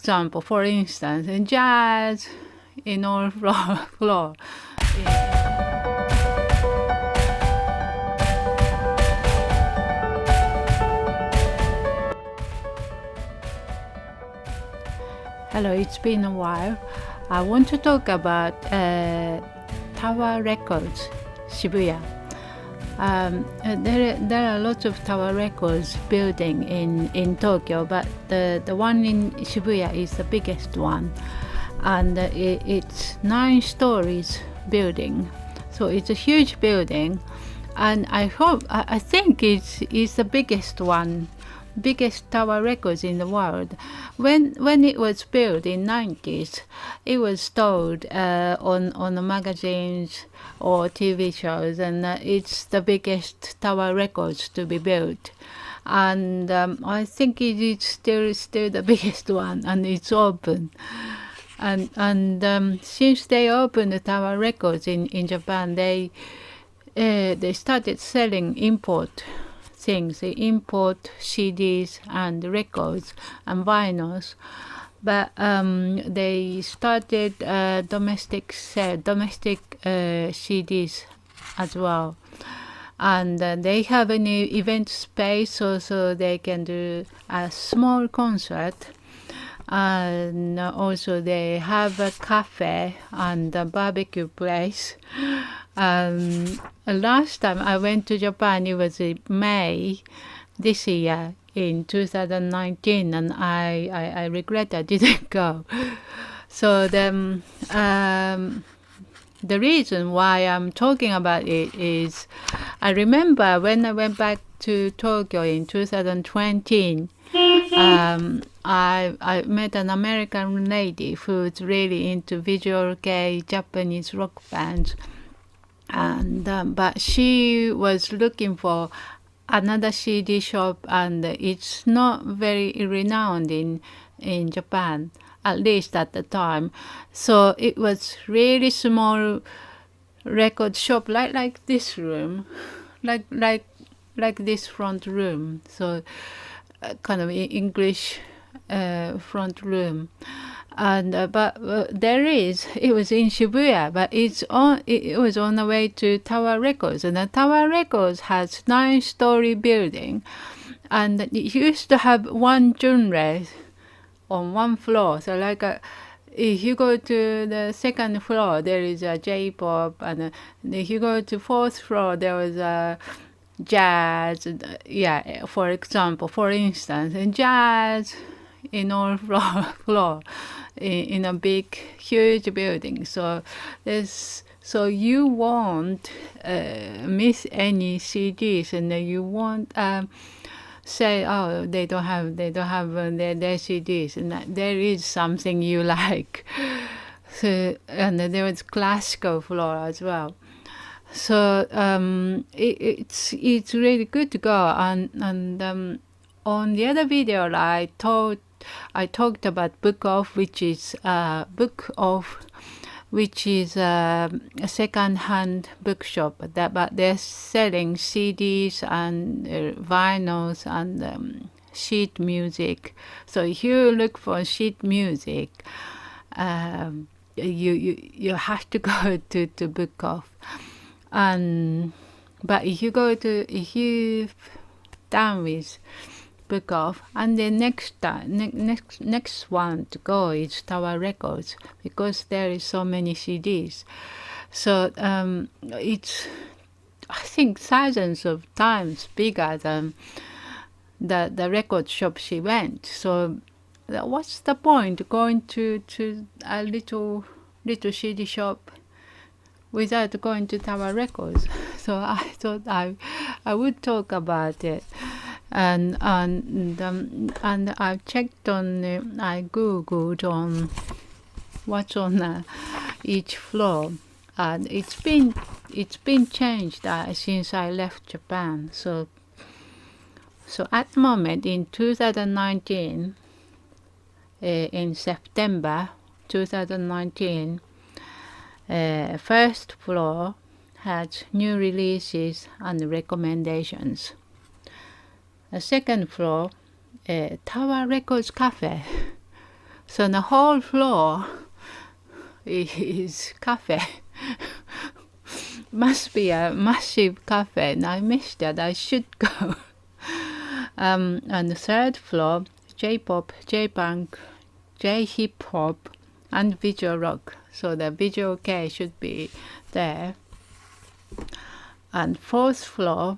example, for instance, in jazz in all floor. Hello, it's been a while. I want to talk about Tower Records Shibuya. There are lots of Tower Records building in Tokyo, but the one in Shibuya is the biggest one, and it's 9 stories building, so it's a huge building, and I think it's the biggest Tower Records in the world. When it was built in 90s, it was told on the magazines or TV shows, and it's the biggest Tower Records to be built. And I think it is still the biggest one, and it's open. And since they opened the Tower Records in Japan, they started selling import things. They import CDs and records and vinyls, but they started domestic CDs as well. And they have an event space, so they can do a small concert. And also they have a cafe and a barbecue place. Last time I went to Japan, it was in May this year in 2019, and I regret I didn't go. So the reason why I'm talking about it is I remember when I went back to Tokyo in 2020, I met an American lady who's really into visual kei Japanese rock bands, and but she was looking for another CD shop, and it's not very renowned in Japan, at least at the time. So it was really small record shop, like this room, like this front room. So kind of English front room. And but it was in Shibuya, but it was on the way to Tower Records, and the Tower Records has 9-story building, and it used to have one genre on one floor. So if you go to the second floor, there is a J-pop, and if you go to 4th floor, there was a jazz. Yeah, for instance, and jazz in all floor in a big, huge building. So you won't miss any CDs, and you won't say, oh, they don't have their CDs, and there is something you like. So, and there was classical floor as well. So it's really good to go. And on the other video, I talked about Book Off, which is a second-hand bookshop, but they're selling CDs and vinyls and sheet music. So if you look for sheet music, you have to go to Book Off. But if you've done with Book Off, and the next one to go is Tower Records, because there is so many CDs. So it's, I think, thousands of times bigger than the record shop she went. So what's the point going to a little CD shop without going to Tower Records? So I thought I would talk about it. And I've checked on, I googled on what's on each floor, and it's been changed since I left Japan. So at the moment in 2019, in September 2019, first floor has new releases and recommendations. The second floor, Tower Records Cafe. So the whole floor is cafe. Must be a massive cafe, and I missed that. I should go. On the third floor, J-pop, J-punk, J-hip hop, and visual rock. So the visual K should be there. And fourth floor,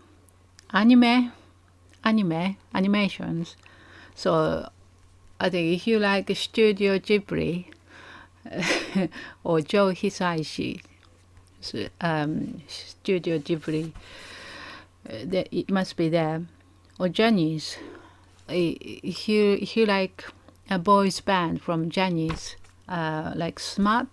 animations. So I think if you like Studio Ghibli or Joe Hisaishi, Studio Ghibli, it must be there. Or Janis, if you like a boys band from Janis, like SMAP,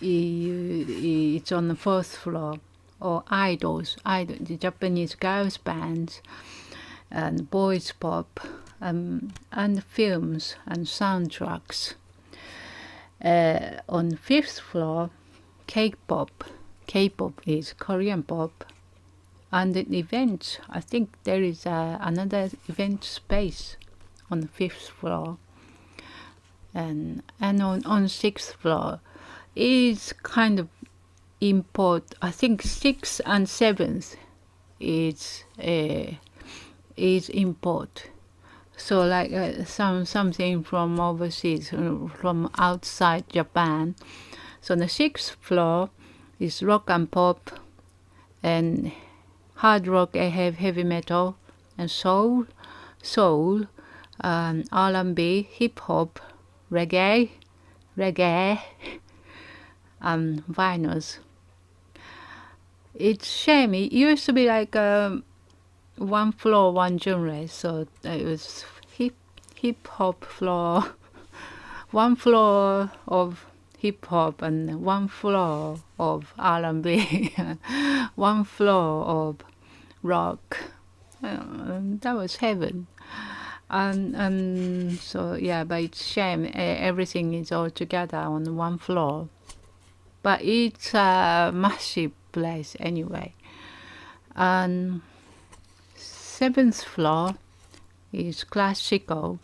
it's on the fourth floor. Or idols, the Japanese girls bands, and boys pop, and films and soundtracks. On fifth floor, K-pop. K-pop is Korean pop. And the events, I think there is another event space on the fifth floor. And on sixth floor is kind of import. I think sixth and seventh is import. So like something from overseas, from outside Japan. So the sixth floor is rock and pop, and hard rock, heavy metal, and soul, R&B, hip hop, reggae, vinyls. It's shame. It used to be like one floor, one genre. So it was hip hop floor, one floor of hip hop, and one floor of R&B, one floor of rock. That was heaven. And so yeah, but it's shame everything is all together on one floor. But it's a massive place anyway. And seventh floor is classical,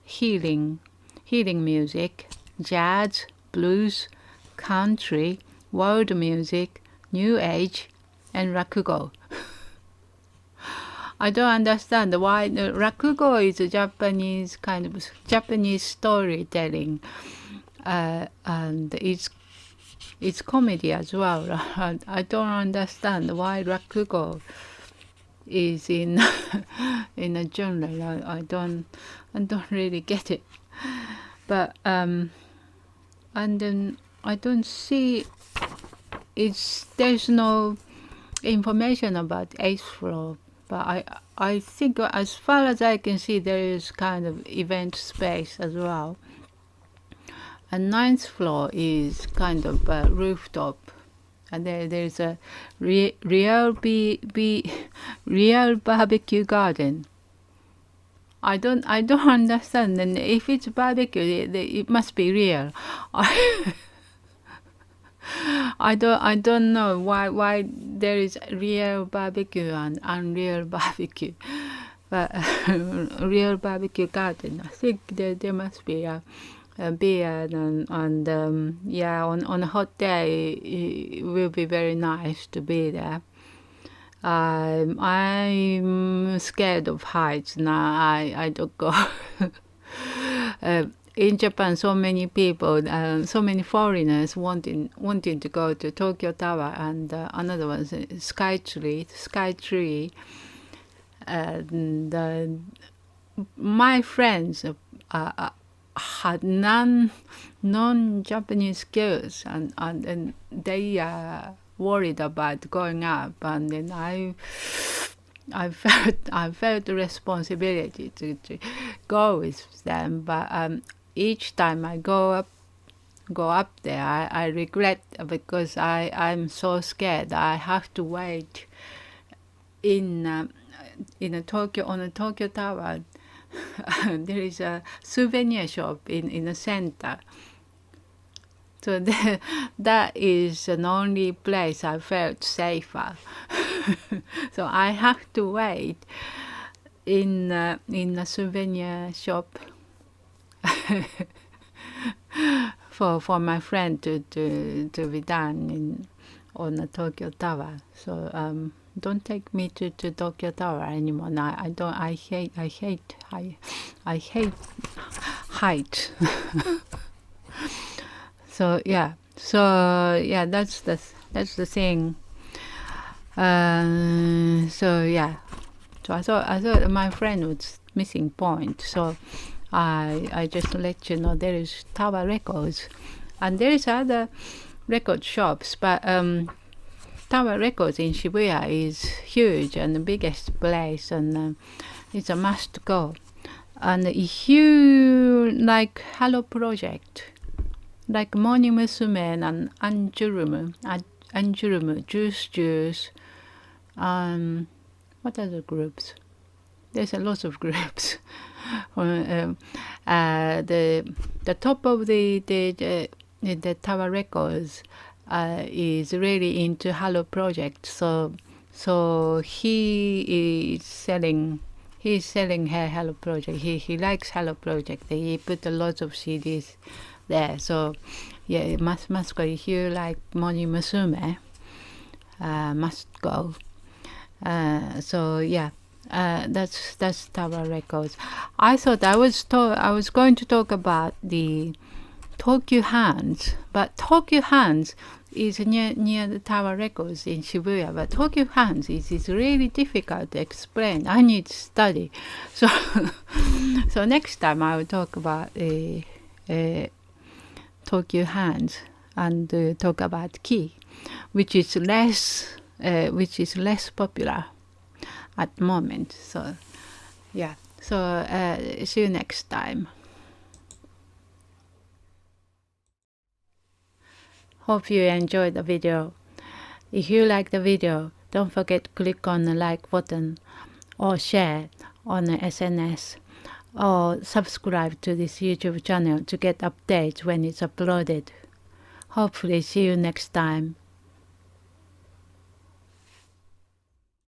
healing music, jazz, blues, country, world music, new age, and rakugo. I don't understand why rakugo is a Japanese kind of Japanese storytelling, and it's comedy as well. I don't understand why rakugo is in in a genre. I don't really get it. But and then I don't see there's no information about eighth floor. But I think as far as I can see, there is kind of event space as well. And ninth floor is kind of a rooftop, and there's a real barbecue garden. I don't understand. And if it's barbecue, it must be real. I don't know why there is real barbecue and unreal barbecue, but real barbecue garden. I think there must be a beer and yeah, on a hot day it will be very nice to be there. I'm scared of heights now. I don't go. In Japan, so many people, so many foreigners wanting to go to Tokyo Tower, and another one is Skytree. And my friends had non-Japanese girls, and they are worried about going up, and then I felt the responsibility to go with them, but each time I go up there, I regret, because I'm so scared. I have to wait in a Tokyo, on a Tokyo Tower. There is a souvenir shop in the center. So that is the only place I felt safer. So I have to wait in a souvenir shop for my friend to be done on the Tokyo Tower. So don't take me to Tokyo Tower anymore. No, I don't. I hate height. So yeah. That's the thing. So yeah. So I thought my friend was missing point. So I just let you know there is Tower Records, and there is other record shops, but Tower Records in Shibuya is huge and the biggest place, and it's a must go. And if you like Hello Project, like Morning Musume and Anjurumu, Juice, what other groups? There's a lot of groups. The top of the Tower Records is really into Hello Project, so he's selling her Hello Project. He likes Hello Project. He put a lot of CDs there. So yeah, must go. If you like Morning Musume, must go. So yeah. That's Tower Records. I thought I was going to talk about the Tokyo Hands, but Tokyo Hands is near the Tower Records in Shibuya. But Tokyo Hands is really difficult to explain. I need to study. So so next time I will talk about Tokyo Hands and talk about Key, which is less popular at the moment. So yeah, so see you next time. Hope you enjoyed the video. If you like the video, don't forget to click on the like button or share on the SNS, or subscribe to this YouTube channel to get updates when it's uploaded. Hopefully see you next time.